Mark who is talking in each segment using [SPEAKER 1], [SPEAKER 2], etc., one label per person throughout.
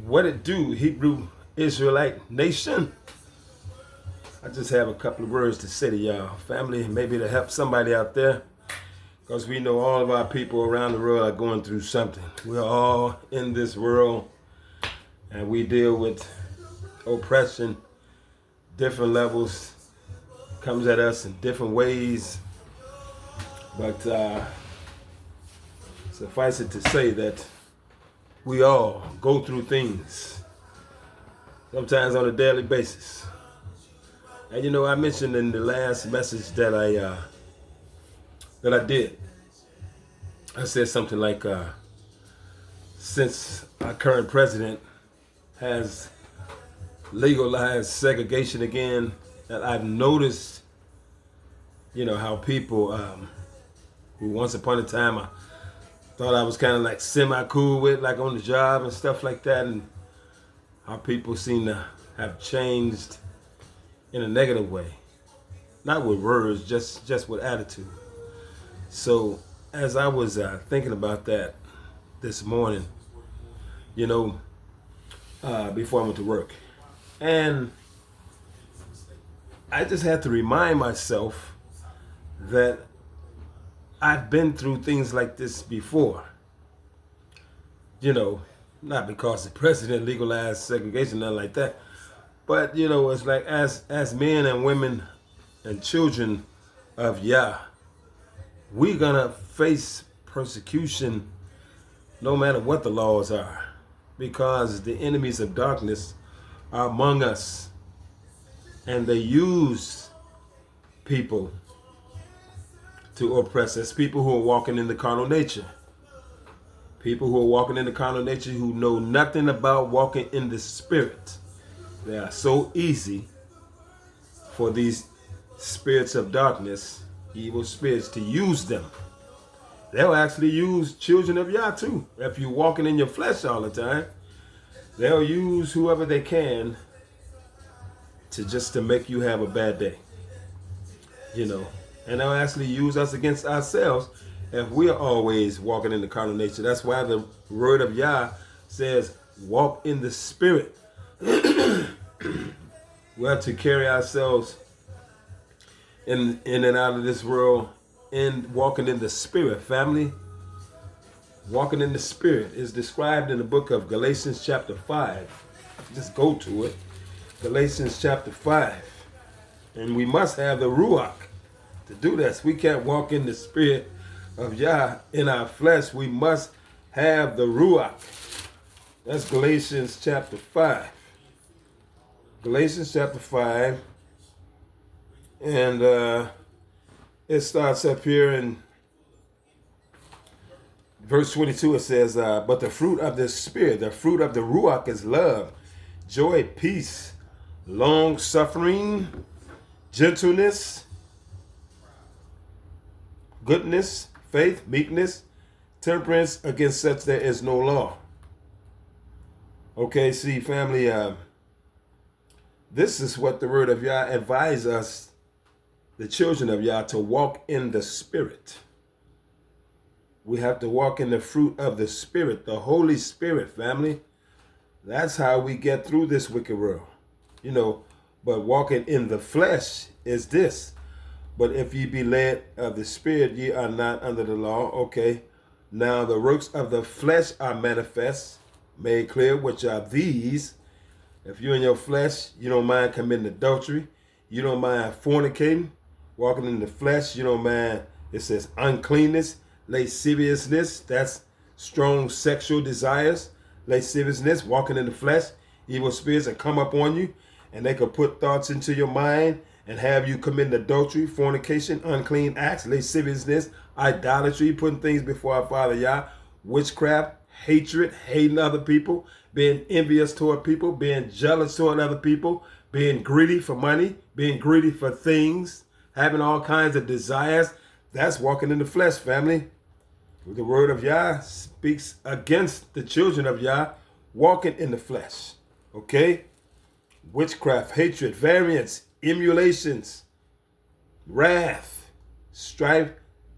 [SPEAKER 1] What it do, Hebrew Israelite nation? I just have a couple of words to say to y'all, family, maybe to help somebody out there, because we know all of our people around the world are going through something. We're all in this world, and we deal with oppression, different levels, comes at us in different ways. But suffice it to say that we all go through things, sometimes on a daily basis. And you know, I mentioned in the last message that I did, I said something like, since our current president has legalized segregation again, that I've noticed, you know, how people who once upon a time I thought I was kind of like semi-cool with, like on the job and stuff like that, and how people seem to have changed in a negative way. Not with words, just with attitude. So as I was thinking about that this morning, you know, before I went to work, and I just had to remind myself that I've been through things like this before. You know, not because the president legalized segregation, nothing like that. But, you know, it's like as men and women and children of Yah, we're going to face persecution no matter what the laws are, because the enemies of darkness are among us, and they use people to oppress us, people who are walking in the carnal nature. People who are walking in the carnal nature who know nothing about walking in the spirit. They are so easy for these spirits of darkness, evil spirits, to use them. They'll actually use children of Yah too. If you're walking in your flesh all the time, they'll use whoever they can to make you have a bad day. You know, and they'll actually use us against ourselves if we are always walking in the carnal nature. That's why the word of Yah says, walk in the spirit. We have to carry ourselves in and out of this world and walking in the spirit, family. Walking in the spirit is described in the book of Galatians chapter 5. Just go to it. Galatians chapter 5. And we must have the Ruach to do this. We can't walk in the spirit of Yah in our flesh. We must have the Ruach. That's Galatians chapter 5. Galatians chapter 5. And it starts up here in verse 22. It says, but the fruit of the Spirit, the fruit of the Ruach is love, joy, peace, long-suffering, gentleness, goodness, faith, meekness, temperance. Against such there is no law. Okay, see, family, this is what the word of Yah advises us, the children of Yah, to walk in the Spirit. We have to walk in the fruit of the Spirit, the Holy Spirit, family. That's how we get through this wicked world. You know, but walking in the flesh is this. But if ye be led of the Spirit, ye are not under the law. Okay. Now the works of the flesh are manifest, made clear, which are these. If you're in your flesh, you don't mind committing adultery. You don't mind fornicating, walking in the flesh. You don't mind, it says, uncleanness, lasciviousness. That's strong sexual desires. Lasciviousness, walking in the flesh. Evil spirits that come up on you, and they could put thoughts into your mind and have you commit adultery, fornication, unclean acts, lasciviousness, idolatry, putting things before our Father Yah, witchcraft, hatred, hating other people, being envious toward people, being jealous toward other people, being greedy for money, being greedy for things, having all kinds of desires. That's walking in the flesh, family. The word of Yah speaks against the children of Yah walking in the flesh. Okay? Witchcraft, hatred, variance, emulations, wrath, strife,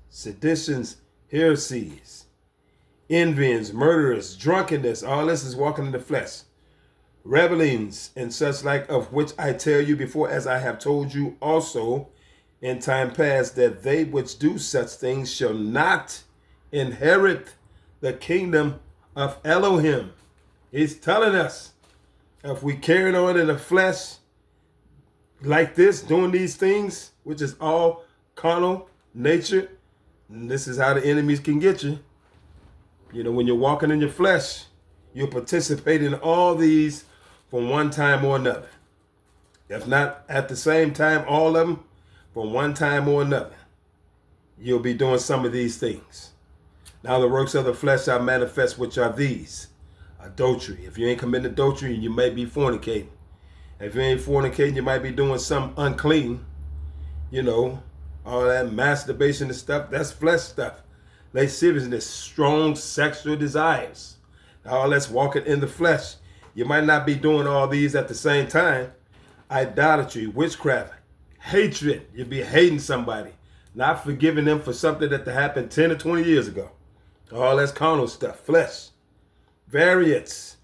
[SPEAKER 1] seditions, heresies, envyings, murderers, drunkenness. All this is walking in the flesh. revelings, and such like, of which I tell you before, as I have told you also in time past, that they which do such things shall not inherit the kingdom of Elohim. He's telling us, if we carry on in the flesh like this, doing these things, which is all carnal nature, and this is how the enemies can get you. You know, when you're walking in your flesh, you'll participate in all these from one time or another. If not at the same time, all of them, from one time or another, you'll be doing some of these things. Now the works of the flesh are manifest, which are these: adultery. If you ain't committing adultery, you may be fornicating. If you ain't fornicating, you might be doing something unclean. You know, all that masturbation and stuff, that's flesh stuff. Lasciviousness, strong sexual desires. All that's walking in the flesh. You might not be doing all these at the same time. Idolatry, witchcraft, hatred. You'd be hating somebody, not forgiving them for something that happened 10 or 20 years ago. All that's carnal stuff, flesh. Variance.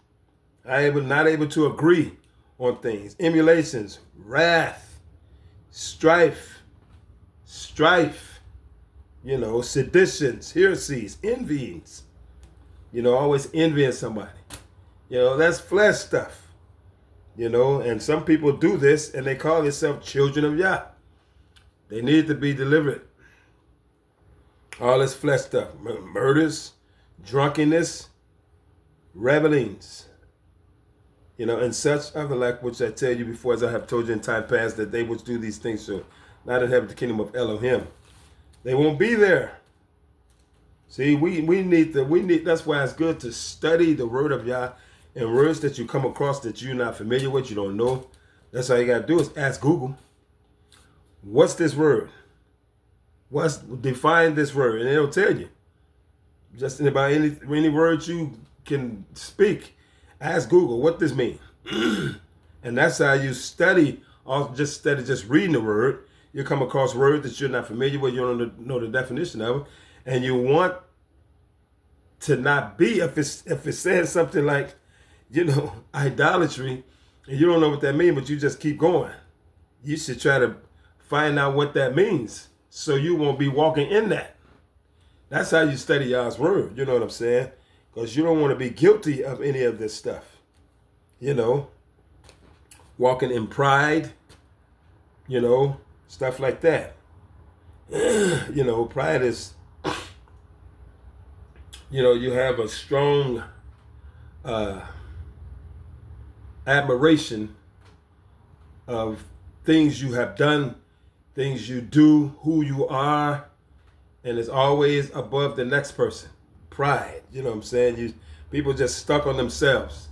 [SPEAKER 1] Not able to agree on things. Emulations, wrath, strife, you know, seditions, heresies, envyings. You know, always envying somebody. You know, that's flesh stuff. You know, and some people do this and they call themselves children of Yah. They need to be delivered. All this flesh stuff. Murders, drunkenness, revelings. You know, and such other like which I tell you before, as I have told you in time past, that they which do these things shall not inherit the kingdom of Elohim. They won't be there. See, we need, that's why it's good to study the word of Yah, and words that you come across that you're not familiar with, you don't know. That's all you got to do is ask Google, what's this word? Define this word? And it'll tell you. Just about any words you can speak, ask Google what this means. And that's how you study, or just reading the word. You come across words that you're not familiar with, you don't know the definition of it, and you want to not be, if it's saying something like, you know, idolatry, and you don't know what that means, but you just keep going. You should try to find out what that means so you won't be walking in that. That's how you study Yah's word, you know what I'm saying? Because you don't want to be guilty of any of this stuff. You know, walking in pride, you know, stuff like that. You know, pride is, you know, you have a strong admiration of things you have done, things you do, who you are, and it's always above the next person. Pride, you know what I'm saying? People just stuck on themselves.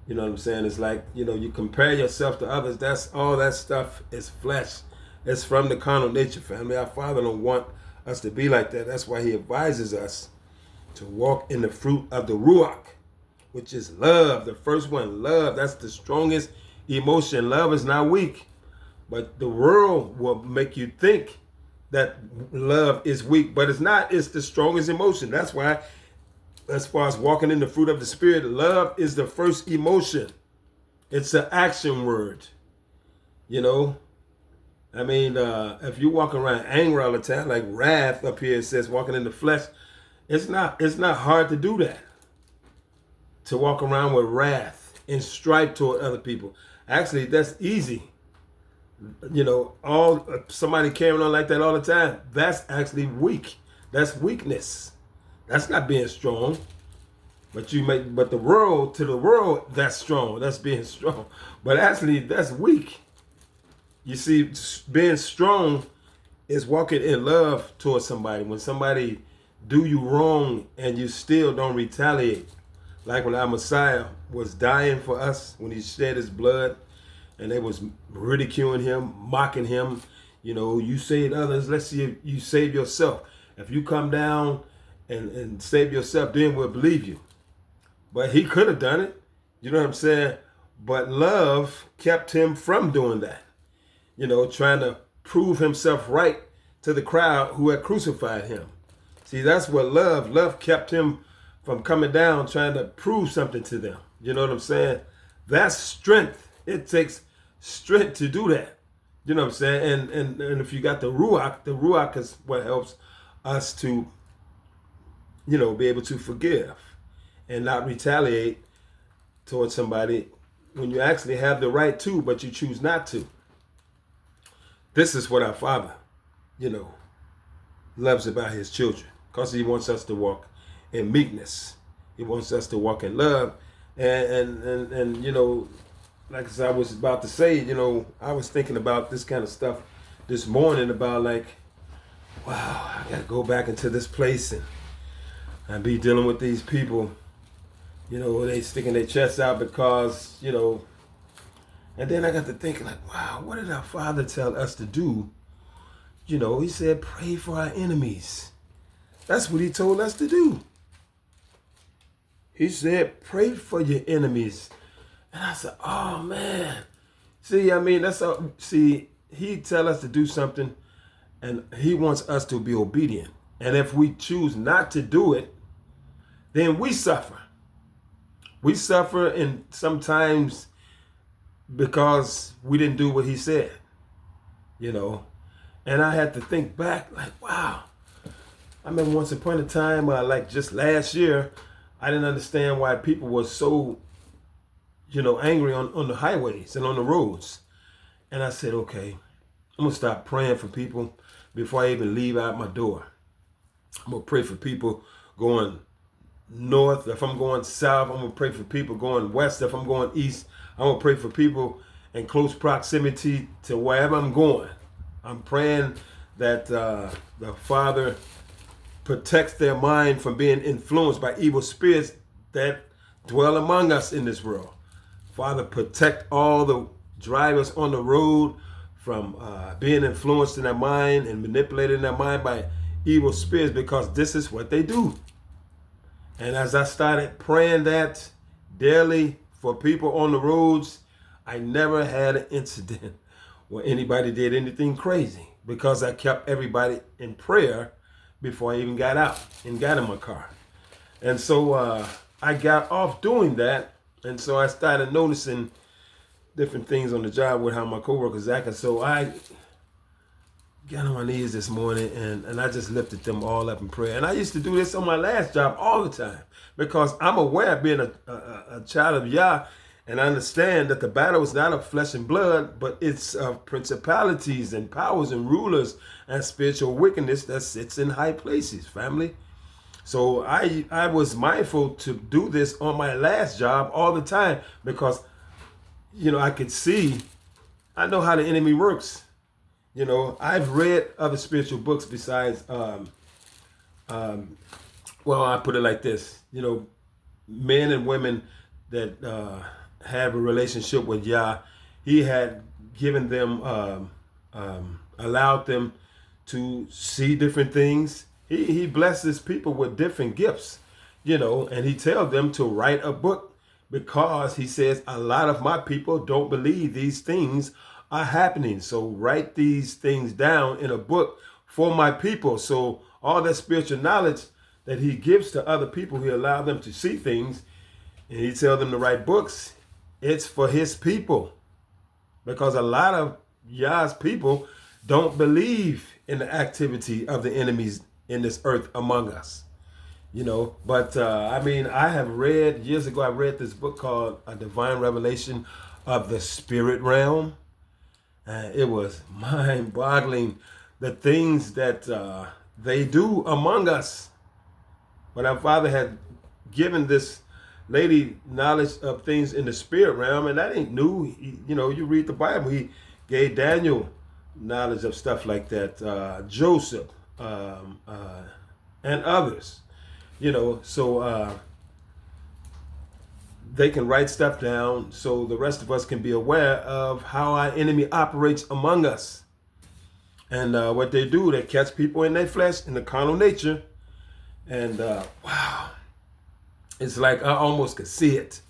[SPEAKER 1] You know what I'm saying? It's like, you know, you compare yourself to others. That's all that stuff is flesh. It's from the carnal nature, family. Our Father don't want us to be like that. That's why he advises us to walk in the fruit of the Ruach, which is love. The first one, love. That's the strongest emotion. Love is not weak. But the world will make you think that love is weak. But it's not. It's the strongest emotion. That's why, as far as walking in the fruit of the Spirit, love is the first emotion. It's an action word. You know? I mean, if you walk around angry all the time, like wrath up here, it says walking in the flesh, it's not hard to do that. To walk around with wrath and strife toward other people. Actually, that's easy. You know, somebody carrying on like that all the time, that's actually weak. That's weakness. That's not being strong. But the world, to the world, that's strong. That's being strong. But actually, that's weak. You see, being strong is walking in love towards somebody. When somebody do you wrong and you still don't retaliate. Like when our Messiah was dying for us, when he shed his blood and they was ridiculing him, mocking him. You know, you saved others, let's see if you save yourself. If you come down and save yourself, then we'll believe you. But he could have done it. You know what I'm saying? But love kept him from doing that. You know, trying to prove himself right to the crowd who had crucified him. See, that's what love kept him from coming down trying to prove something to them. You know what I'm saying? That's strength. It takes strength to do that. You know what I'm saying? And if you got the Ruach is what helps us to, be able to forgive and not retaliate towards somebody when you actually have the right to, but you choose not to. This is what our Father, loves about his children, because he wants us to walk in meekness. He wants us to walk in love. And like as I was about to say, I was thinking about this kind of stuff this morning about like, wow, I got to go back into this place and be dealing with these people, they sticking their chests out because, and then I got to thinking like, wow, what did our Father tell us to do? He said, pray for our enemies. That's what he told us to do. He said, pray for your enemies. And I said, oh man. He tell us to do something and he wants us to be obedient. And if we choose not to do it, then we suffer. We suffer, and sometimes because we didn't do what he said, And I had to think back like, wow. I remember once upon a time, like just last year, I didn't understand why people were so, angry on the highways and on the roads. And I said, okay, I'm going to stop praying for people before I even leave out my door. I'm going to pray for people going north. If I'm going south, I'm going to pray for people going west. If I'm going east, I'm going to pray for people in close proximity to wherever I'm going. I'm praying that the Father protects their mind from being influenced by evil spirits that dwell among us in this world. Father, protect all the drivers on the road from being influenced in their mind and manipulated in their mind by evil spirits, because this is what they do. And as I started praying that daily for people on the roads, I never had an incident where anybody did anything crazy, because I kept everybody in prayer before I even got out and got in my car. And so I got off doing that. And so I started noticing different things on the job with how my coworkers acted. So I got on my knees this morning and I just lifted them all up in prayer. And I used to do this on my last job all the time, because I'm aware of being a child of Yah, and I understand that the battle is not of flesh and blood, but it's of principalities and powers and rulers and spiritual wickedness that sits in high places, family. So I was mindful to do this on my last job all the time, because, I could see, I know how the enemy works. I've read other spiritual books besides, well, I put it like this, men and women that have a relationship with Yah, he had given them, allowed them to see different things. He blesses people with different gifts, and he tells them to write a book, because he says a lot of my people don't believe these things are happening. So write these things down in a book for my people. So all that spiritual knowledge that he gives to other people, he allows them to see things, and he tells them to write books. It's for his people, because a lot of Yah's people don't believe in the activity of the enemies in this earth among us, But I have read, years ago, I read this book called A Divine Revelation of the Spirit Realm. It was mind-boggling, the things that they do among us. But our Father had given this lady knowledge of things in the spirit realm, and that ain't new. You read the Bible. He gave Daniel knowledge of stuff like that, Joseph, and others. So they can write stuff down so the rest of us can be aware of how our enemy operates among us. And what they do, they catch people in their flesh, in the carnal nature. And wow, it's like I almost could see it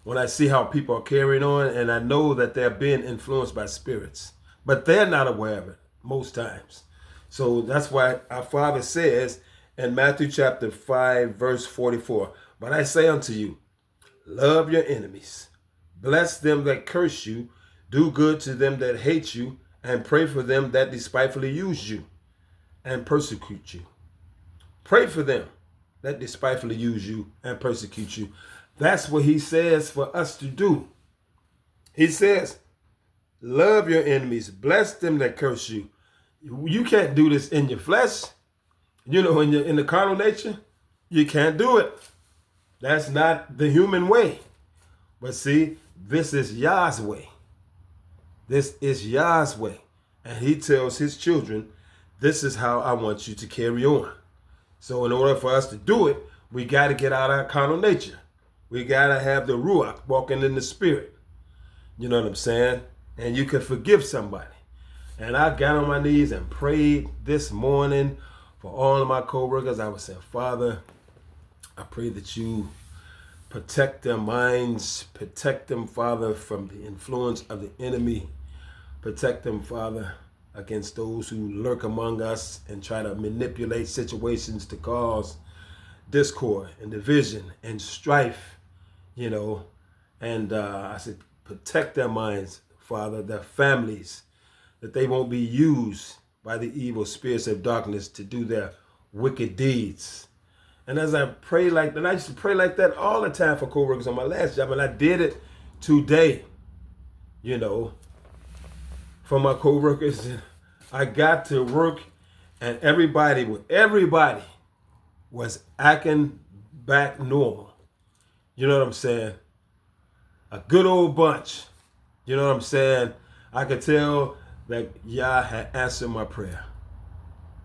[SPEAKER 1] when I see how people are carrying on, and I know that they're being influenced by spirits, but they're not aware of it most times. So that's why our Father says in Matthew chapter 5, verse 44, but I say unto you, love your enemies, bless them that curse you, do good to them that hate you, and pray for them that despitefully use you and persecute you. Pray for them that despitefully use you and persecute you. That's what he says for us to do. He says, love your enemies, bless them that curse you. You can't do this in your flesh. In the carnal nature, you can't do it. That's not the human way. But see, this is Yah's way. This is Yah's way. And he tells his children, this is how I want you to carry on. So in order for us to do it, we got to get out of our carnal nature. We got to have the Ruach, walking in the Spirit. You know what I'm saying? And you can forgive somebody. And I got on my knees and prayed this morning for all of my co-workers. I was saying, Father, I pray that you protect their minds, protect them, Father, from the influence of the enemy. Protect them, Father, against those who lurk among us and try to manipulate situations to cause discord and division and strife, And I said, protect their minds, Father, their families, that they won't be used by the evil spirits of darkness to do their wicked deeds. And as I pray like that, I used to pray like that all the time for co-workers on my last job, and I did it today, for my co-workers. I got to work, and everybody was acting back normal. You know what I'm saying? A good old bunch. You know what I'm saying? I could tell that Yah had answered my prayer.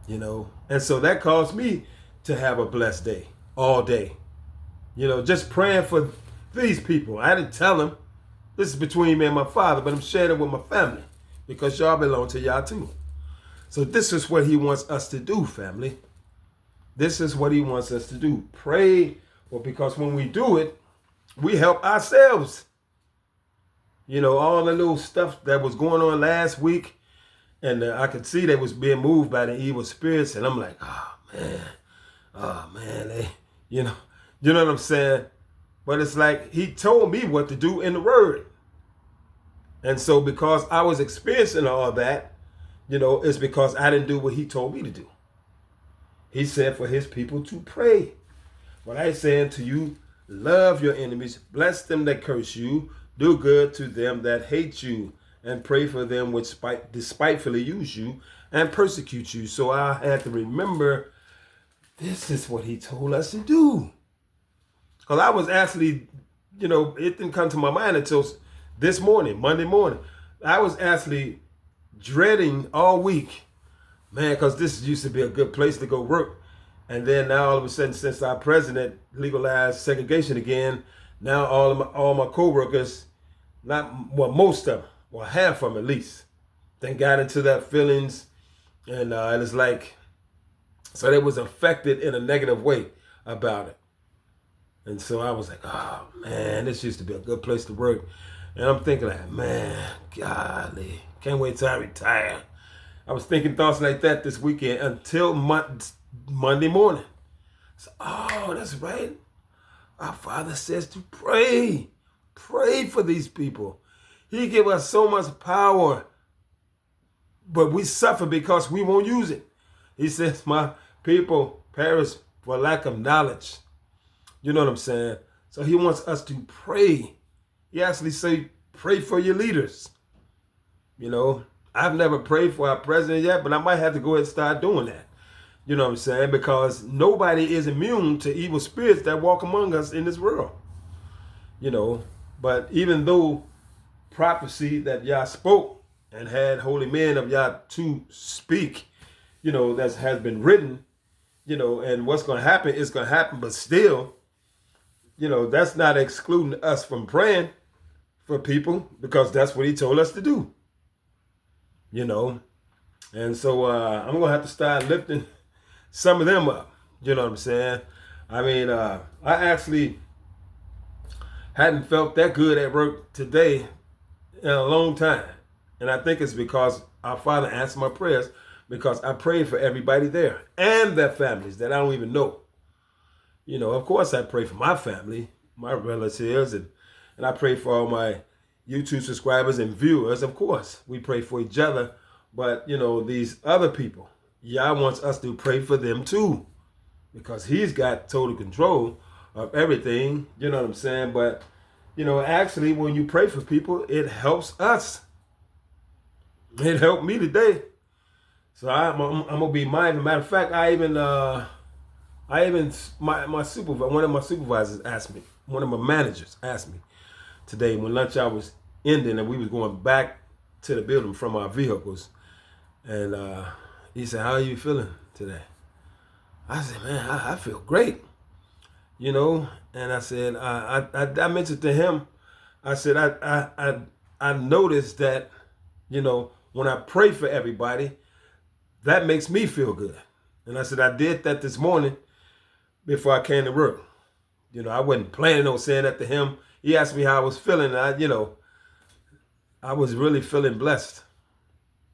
[SPEAKER 1] And so that caused me to have a blessed day, all day. Just praying for these people. I didn't tell them. This is between me and my Father, but I'm sharing it with my family because y'all belong to Yah too. So this is what he wants us to do, family. This is what he wants us to do. Pray, because when we do it, we help ourselves. All the little stuff that was going on last week, and I could see they was being moved by the evil spirits, and I'm like, oh man, they, you know what I'm saying? But it's like he told me what to do in the word. And so because I was experiencing all that, it's because I didn't do what he told me to do. He said for his people to pray. What I saying to you, love your enemies, bless them that curse you, do good to them that hate you, and pray for them which despitefully use you and persecute you. So I had to remember, this is what he told us to do. Because I was actually, it didn't come to my mind until this morning, Monday morning. I was actually dreading all week, man, because this used to be a good place to go work. And then now all of a sudden, since our president legalized segregation again, now all my co-workers, most of them, half of them at least, then got into that feelings. And it's like, so they was affected in a negative way about it. And so I was like, oh man, this used to be a good place to work. And I'm thinking like, man, golly, can't wait till I retire. I was thinking thoughts like that this weekend until Monday morning. So, oh, that's right. Our Father says to pray. Pray for these people. He gave us so much power, but we suffer because we won't use it. He says, my people perish for lack of knowledge. You know what I'm saying? So he wants us to pray. He actually say, pray for your leaders. I've never prayed for our president yet, but I might have to go ahead and start doing that. You know what I'm saying? Because nobody is immune to evil spirits that walk among us in this world. But even though prophecy that Yah spoke and had holy men of Yah to speak, that has been written, and what's going to happen is going to happen, but still, that's not excluding us from praying for people because that's what he told us to do. And so I'm going to have to start lifting some of them up. You know what I'm saying? I mean, I actually hadn't felt that good at work today in a long time. And I think it's because our Father answered my prayers because I prayed for everybody there and their families that I don't even know. Of course I pray for my family, my relatives, and I pray for all my YouTube subscribers and viewers, of course, we pray for each other. But, these other people, Yah wants us to pray for them too, because he's got total control of everything. You know what I'm saying? But, actually, when you pray for people, it helps us. It helped me today. So I'm gonna be mindful. Matter of fact, my supervisor, one of my supervisors asked me, one of my managers asked me today when lunch hour was ending and we was going back to the building from our vehicles, and he said, "How are you feeling today?" I said, "Man, I feel great," And I said, I mentioned to him, I said, I noticed that, when I pray for everybody, that makes me feel good. And I said, I did that this morning before I came to work. I wasn't planning on saying that to him. He asked me how I was feeling. And I was really feeling blessed.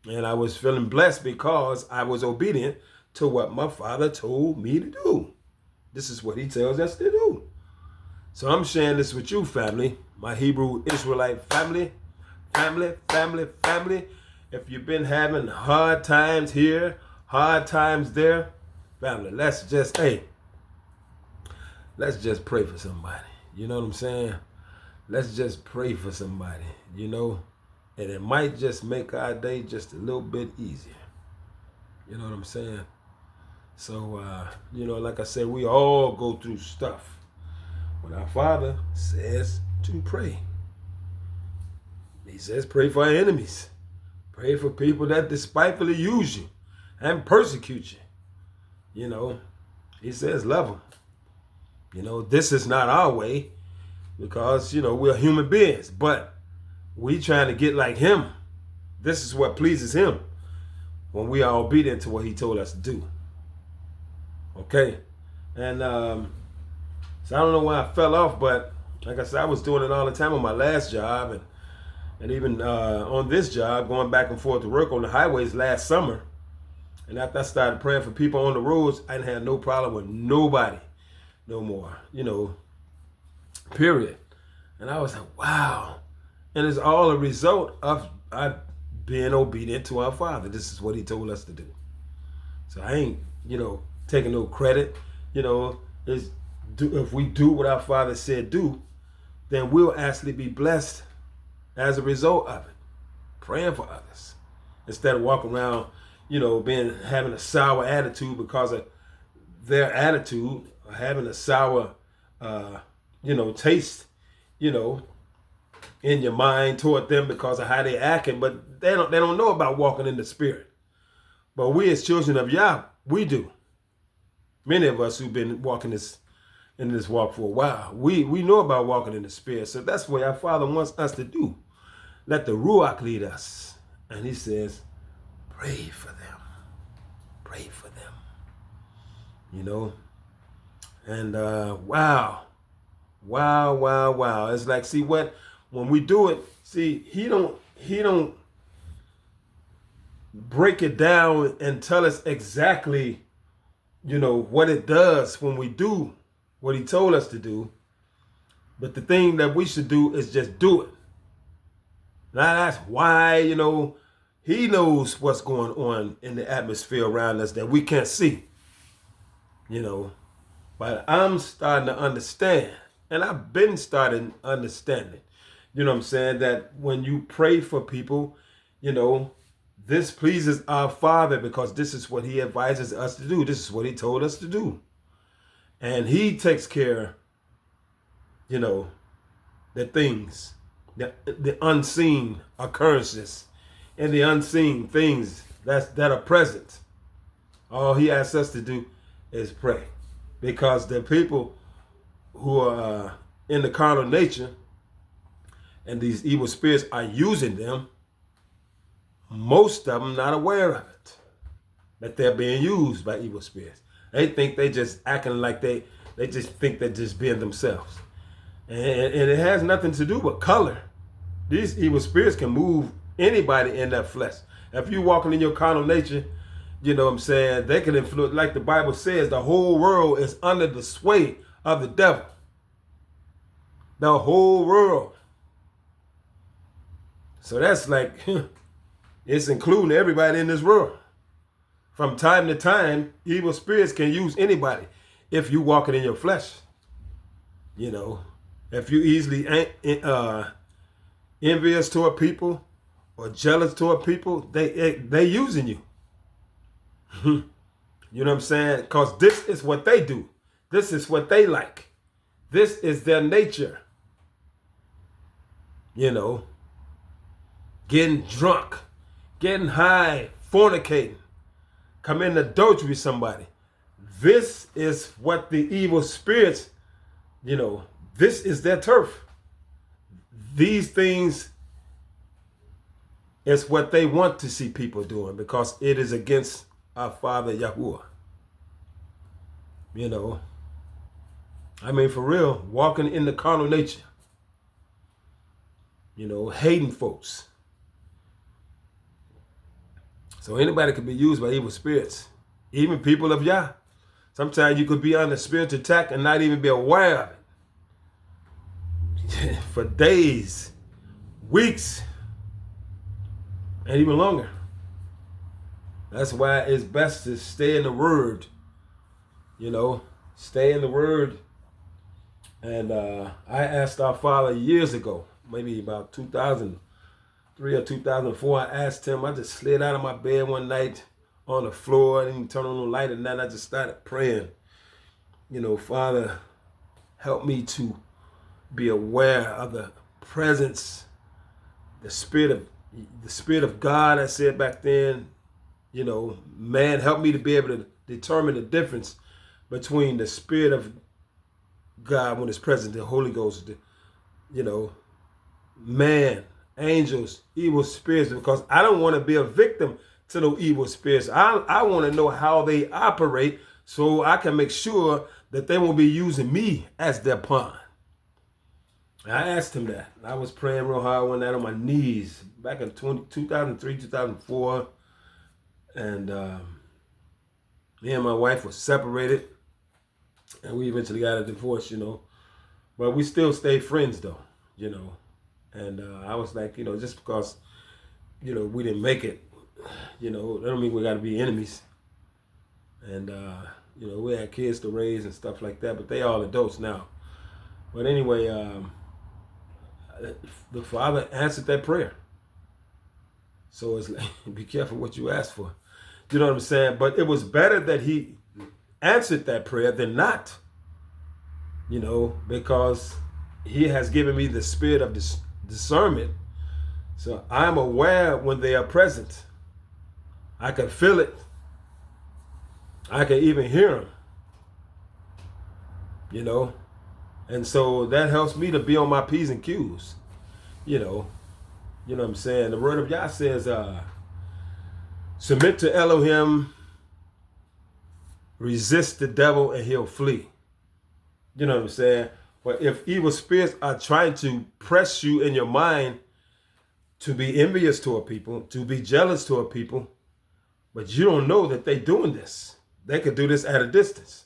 [SPEAKER 1] And I was feeling blessed because I was obedient to what my Father told me to do. This is what he tells us to do. So I'm sharing this with you, family, my Hebrew Israelite family. If you've been having hard times here, hard times there, family, let's just pray for somebody. You know what I'm saying? Let's just pray for somebody, and it might just make our day just a little bit easier. You know what I'm saying? So, like I said, we all go through stuff. When our Father says to pray, he says pray for our enemies. Pray for people that despitefully use you and persecute you. He says love them. This is not our way because, we're human beings, but we trying to get like him. This is what pleases him when we are obedient to what he told us to do. Okay? And so I don't know why I fell off, but like I said, I was doing it all the time on my last job and even on this job, going back and forth to work on the highways last summer. And after I started praying for people on the roads, I didn't have no problem with nobody no more, period. And I was like, wow. And it's all a result of being obedient to our Father. This is what he told us to do. So I ain't, taking no credit. If we do what our Father said do, then we'll actually be blessed as a result of it. Praying for others. Instead of walking around, having a sour attitude because of their attitude, or having a sour, taste, in your mind toward them because of how they acting, but they don't know about walking in the Spirit. But we as children of Yah, we do. Many of us who've been walking in this walk for a while, we know about walking in the Spirit. So that's what our Father wants us to do. Let the Ruach lead us. And he says, pray for them. Pray for them. And wow. It's like, see what, when we do it, see, he don't break it down and tell us exactly, what it does when we do what he told us to do. But the thing that we should do is just do it. Now that's why, he knows what's going on in the atmosphere around us that we can't see. But I'm starting to understand, and I've been starting understanding, what I'm saying, that when you pray for people, this pleases our Father because this is what he advises us to do. This is what he told us to do. And he takes care, the things, the unseen occurrences and the unseen things that are present. All he asks us to do is pray. Because the people who are in the carnal nature and these evil spirits are using them, most of them not aware of it, that they're being used by evil spirits. They think they just acting like they just think they're just being themselves. And it has nothing to do with color. These evil spirits can move anybody in their flesh. If you're walking in your carnal nature, they can influence, like the Bible says, the whole world is under the sway of the devil. The whole world. So that's like, it's including everybody in this world. From time to time, evil spirits can use anybody if you walking in your flesh. You know, if you easily envious toward people or jealous toward people, they using you. You know what I'm saying? Because this is what they do. This is what they like. This is their nature. You know, getting drunk, getting high, fornicating, commit adultery with somebody. This is what the evil spirits, you know, this is their turf. These things is what they want to see people doing because it is against our Father Yahuwah. You know, I mean, for real, walking in the carnal nature. You know, hating folks. So anybody could be used by evil spirits, even people of Yah. Sometimes you could be under spiritual attack and not even be aware of it. For days, weeks, and even longer. That's why it's best to stay in the Word. You know, stay in the Word. And I asked our Father years ago, maybe about 2003 or 2004, I asked him, I just slid out of my bed one night on the floor, I didn't even turn on the light, and then I just started praying. You know, Father, help me to be aware of the presence, the spirit of God. I said back then, you know, man, help me to be able to determine the difference between the spirit of God when it's present, the Holy Ghost, you know, man, angels, evil spirits, because I don't want to be a victim to those evil spirits. I want to know how they operate so I can make sure that they won't be using me as their pawn. I asked him that. I was praying real hard one night on my knees back in 2003, 2004. And me and my wife were separated. And we eventually got a divorce, you know. But we still stayed friends, though, you know. And I was like, you know, just because, you know, we didn't make it, you know, that don't mean we got to be enemies. And, you know, we had kids to raise and stuff like that. But they all adults now. But anyway, the Father answered that prayer. So it's like, be careful what you ask for. You know what I'm saying? But it was better that he answered that prayer than not. You know, because he has given me the spirit of discernment. So I'm aware when they are present. I can feel it. I can even hear them. You know? And so that helps me to be on my P's and Q's. You know what I'm saying? The word of Yah says, submit to Elohim, resist the devil, and he'll flee. You know what I'm saying? But if evil spirits are trying to press you in your mind to be envious toward people, to be jealous toward people, but you don't know that they're doing this. They could do this at a distance.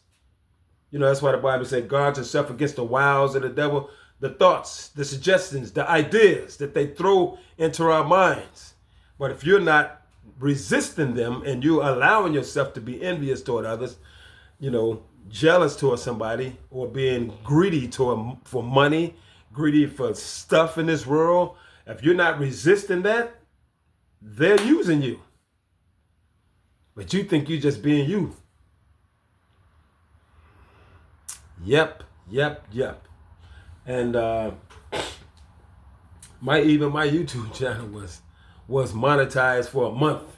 [SPEAKER 1] You know, that's why the Bible said, guard yourself against the wiles of the devil, the thoughts, the suggestions, the ideas that they throw into our minds. But if you're not resisting them and you're allowing yourself to be envious toward others, you know, jealous toward somebody, or being greedy for money, greedy for stuff in this world, if you're not resisting that, they're using you. But you think you're just being you. Yep. And my YouTube channel was monetized for a month.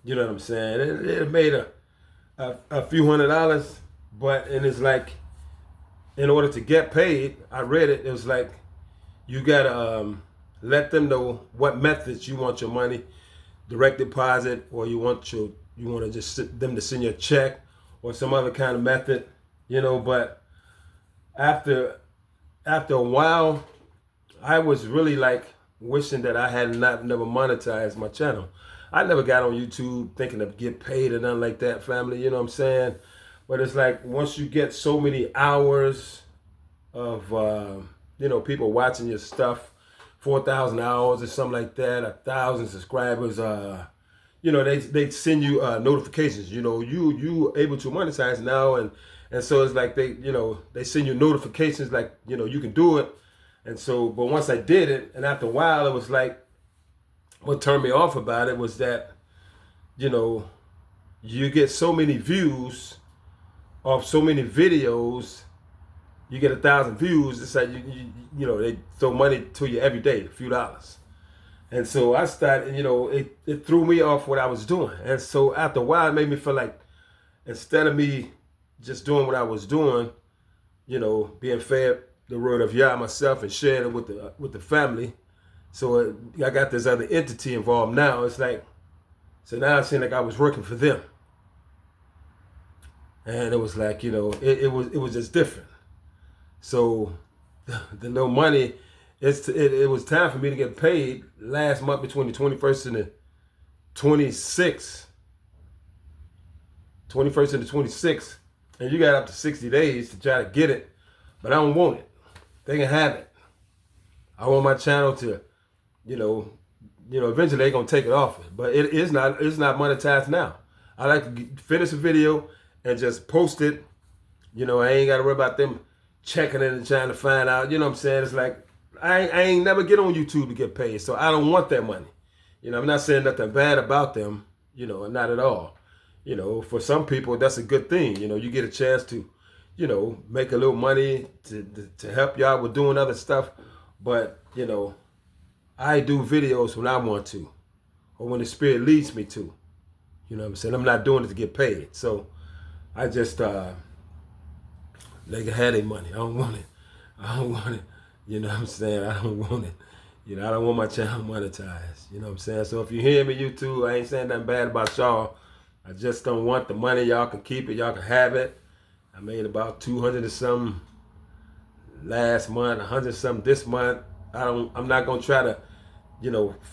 [SPEAKER 1] You know what I'm saying? It made a few $100s, and it's like, in order to get paid, I read it. It was like, you gotta let them know what methods you want your money, direct deposit, or you want to just them to send you a check, or some other kind of method, you know. But after a while, I was really like wishing that I had never monetized my channel. I never got on YouTube thinking of get paid or nothing like that, family. You know what I'm saying? But it's like, once you get so many hours of, you know, people watching your stuff 4,000 hours or something like that, 1,000 subscribers. They send you notifications. You able to monetize now, and so it's like they send you notifications like you can do it. And so, but once I did it, and after a while, it was like what turned me off about it was that you get so many views of so many videos. You get 1,000 views. It's like they throw money to you every day, a few dollars. And so I started, it threw me off what I was doing. And so after a while, it made me feel like instead of me just doing what I was doing, being fed the word of Yah myself and sharing it with the family. So I got this other entity involved now. It's like, so now it seemed like I was working for them. And it was like, it was just different. So the no money, it was time for me to get paid last month between the 21st and the 26th. 21st and the 26th. And you got up to 60 days to try to get it. But I don't want it. They can have it. I want my channel to, eventually they're gonna take it off it. But it's not monetized now. I like to finish a video and just post it. I ain't gotta worry about them checking it and trying to find out. You know what I'm saying? It's like I ain't never get on YouTube to get paid, so I don't want that money. I'm not saying nothing bad about them, not at all. For some people that's a good thing. You get a chance to, make a little money to help y'all with doing other stuff. But, I do videos when I want to, or when the Spirit leads me to. You know what I'm saying? I'm not doing it to get paid. So I just they can have their money. I don't want it. I don't want it. You know what I'm saying? I don't want it. I don't want my channel monetized. You know what I'm saying? So if you hear me, YouTube, I ain't saying nothing bad about y'all. I just don't want the money. Y'all can keep it. Y'all can have it. I made about 200 or something last month, 100 something this month. I'm not gonna try to,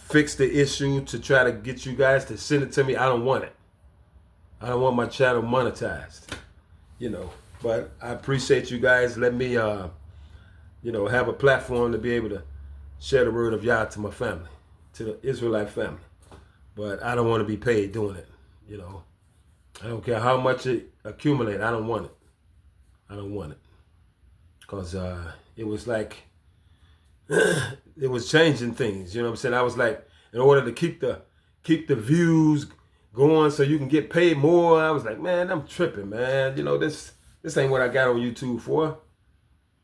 [SPEAKER 1] fix the issue to try to get you guys to send it to me. I don't want it. I don't want my channel monetized. But I appreciate you guys. Let me, have a platform to be able to share the word of Yah to my family, to the Israelite family. But I don't want to be paid doing it. I don't care how much it accumulates. I don't want it. I don't want it. Because it was like, it was changing things. You know what I'm saying? I was like, in order to keep the views going so you can get paid more, I was like, man, I'm tripping, man. This ain't what I got on YouTube for.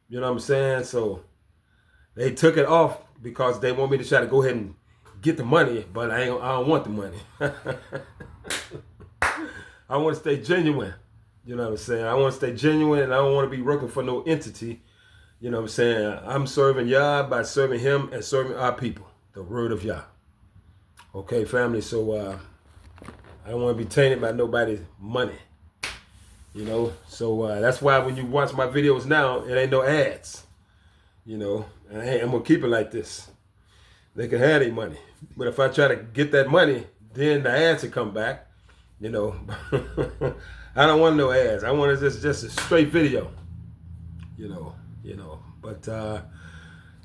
[SPEAKER 1] You know what I'm saying? So they took it off because they want me to try to go ahead and get the money, but I don't want the money. I want to stay genuine. You know what I'm saying? I want to stay genuine, and I don't want to be working for no entity. You know what I'm saying? I'm serving Yah by serving Him and serving our people, the word of Yah. Okay, family, so I don't want to be tainted by nobody's money. So that's why when you watch my videos now, it ain't no ads. And I'm going to keep it like this. They can have their money. But if I try to get that money, then the ads will come back. I don't want no ads. I want just a straight video. But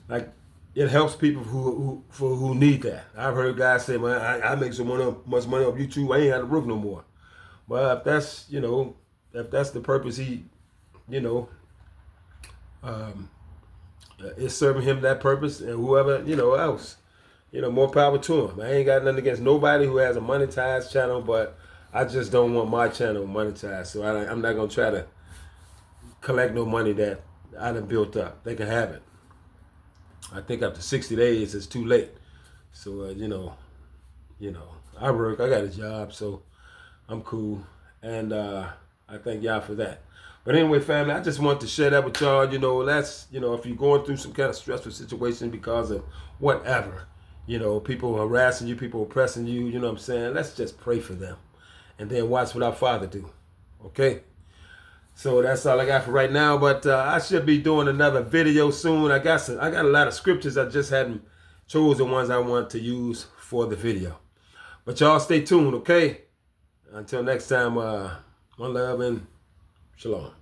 [SPEAKER 1] like it helps people who need that. I've heard guys say, "Man, I make much money off YouTube. I ain't had to work no more." But if that's if that's the purpose, it's serving him that purpose, and whoever else, more power to him. I ain't got nothing against nobody who has a monetized channel, but I just don't want my channel monetized. So I'm not gonna try to collect no money that I done built up. They can have it. I think up to 60 days is too late. So I work. I got a job, so I'm cool, and I thank y'all for that. But anyway, family, I just want to share that with y'all. That's if you're going through some kind of stressful situation because of whatever, people harassing you, people oppressing you. You know what I'm saying? Let's just pray for them, and then watch what our Father do. Okay. So that's all I got for right now, but I should be doing another video soon. I got a lot of scriptures. I just hadn't chose the ones I want to use for the video. But y'all stay tuned, okay? Until next time, one love and shalom.